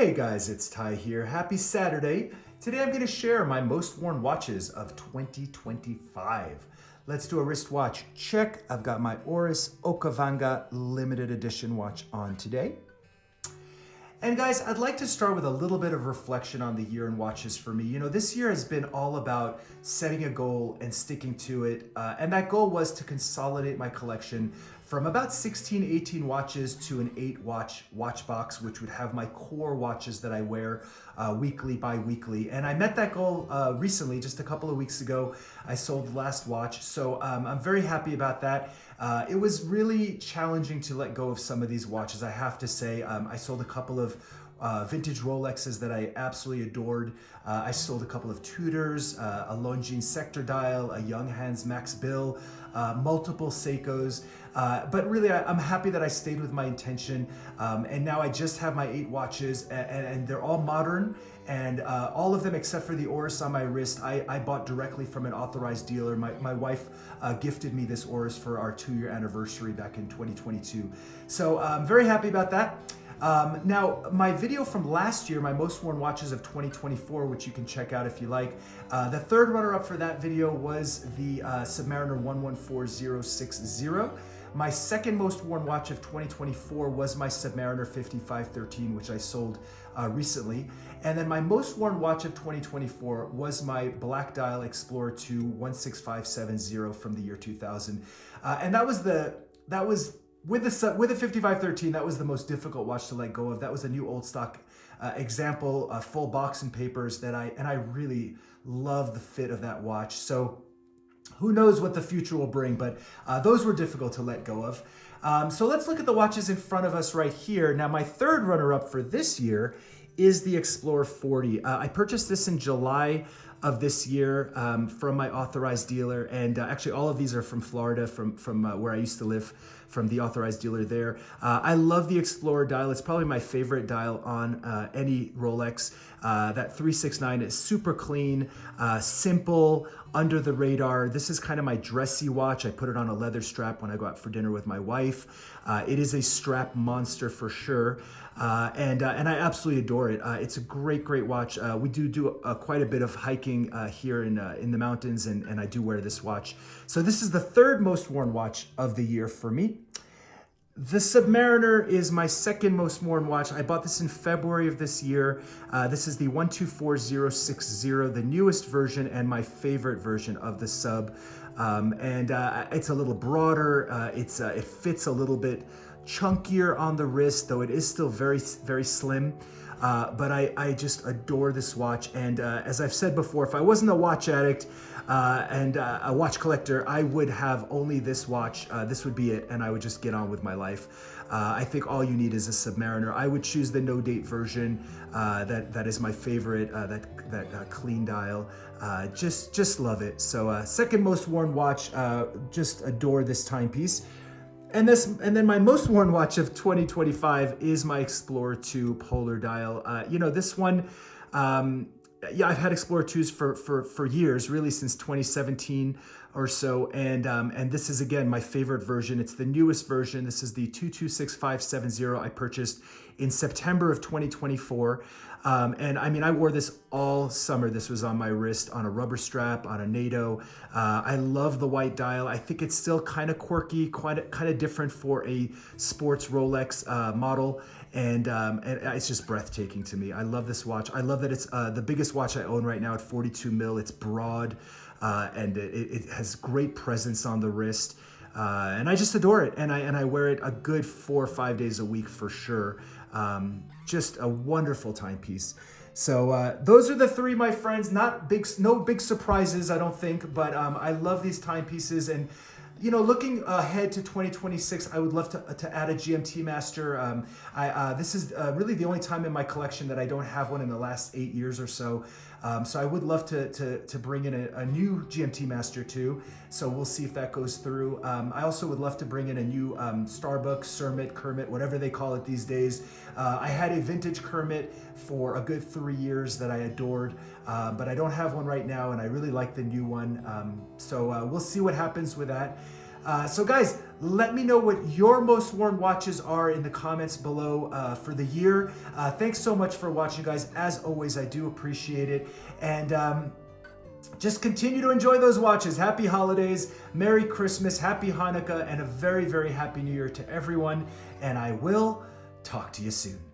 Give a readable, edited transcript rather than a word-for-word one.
Hey guys, it's Ty here. Happy Saturday. Today I'm going to share my most worn watches of 2025. Let's do a wristwatch check. I've got my Oris Okavanga limited edition watch on today. And guys, I'd like to start with a little bit of reflection on the year in watches for me. This year has been all about setting a goal and sticking to it. And that goal was to consolidate my collection from about 16, 18 watches to an 8 watch box, which would have my core watches that I wear weekly, bi-weekly. And I met that goal recently, just a couple of weeks ago. I sold the last watch. So I'm very happy about that. It was really challenging to let go of some of these watches, I have to say. I sold a couple of vintage Rolexes that I absolutely adored. I sold a couple of Tudors, a Longines Sector Dial, a Young Hands Max Bill, multiple Seikos. But really, I'm happy that I stayed with my intention. And now I just have my 8 watches and they're all modern. And all of them except for the Oris on my wrist, I bought directly from an authorized dealer. My wife gifted me this Oris for our 2-year anniversary back in 2022. So I'm very happy about that. Now, my video from last year, my most worn watches of 2024, which you can check out if you like, the third runner-up for that video was the Submariner 114060. My second most worn watch of 2024 was my Submariner 5513, which I sold recently. And then my most worn watch of 2024 was my Black Dial Explorer 2 16570 from the year 2000. And that was with the 5513, that was the most difficult watch to let go of. That was a new old stock example, full box and papers that I really love the fit of that watch. So who knows what the future will bring, but those were difficult to let go of. So let's look at the watches in front of us right here. Now, my third runner-up for this year is the Explorer 40. I purchased this in July of this year from my authorized dealer, and actually all of these are from Florida, from where I used to live, from the authorized dealer there. I love the Explorer dial. It's probably my favorite dial on any Rolex. That 369 is super clean, simple, under the radar. This is kind of my dressy watch. I put it on a leather strap when I go out for dinner with my wife. It is a strap monster for sure. And I absolutely adore it. It's a great watch. We do quite a bit of hiking here in the mountains, and I do wear this watch. So this is the third most worn watch of the year for me. The Submariner is my second most worn watch. I bought this in February of this year. This is the 124060, the newest version and my favorite version of the Sub. It's a little broader. It fits a little bit chunkier on the wrist, though it is still very slim. But I just adore this watch. And as I've said before, if I wasn't a watch addict and a watch collector, I would have only this watch. This would be it, and I would just get on with my life. I think all you need is a Submariner. I would choose the no-date version. That is my favorite, that clean dial. Just love it. So second most worn watch, just adore this timepiece. And then my most worn watch of 2025 is my Explorer 2 Polar Dial. This one, I've had Explorer 2s for years, really since 2017 or so. And this is, again, my favorite version. It's the newest version. This is the 226570 I purchased in September of 2024. And I mean, I wore this all summer. This was on my wrist, on a rubber strap, on a NATO. I love the white dial. I think it's still kind of quirky, kind of different for a sports Rolex model. And it's just breathtaking to me. I love this watch. I love that it's the biggest watch I own right now at 42 mil. It's broad and it has great presence on the wrist. And I just adore it. And I wear it a good 4 or 5 days a week for sure. Just a wonderful timepiece. So those are the three, my friends. No big surprises, I don't think, but I love these timepieces. And looking ahead to 2026, I would love to add a GMT Master. This is really the only time in my collection that I don't have one in the last 8 years or so. So I would love to bring in a new GMT Master too. So we'll see if that goes through. I also would love to bring in a new Starbucks, Cermet, Kermit, whatever they call it these days. I had a vintage Kermit for a good 3 years that I adored, but I don't have one right now, and I really like the new one. So we'll see what happens with that. So guys, Let me know what your most worn watches are in the comments below for the year. Thanks so much for watching, guys. As always, I do appreciate it. And just continue to enjoy those watches. Happy holidays, Merry Christmas, Happy Hanukkah, and a very, very Happy New Year to everyone. And I will talk to you soon.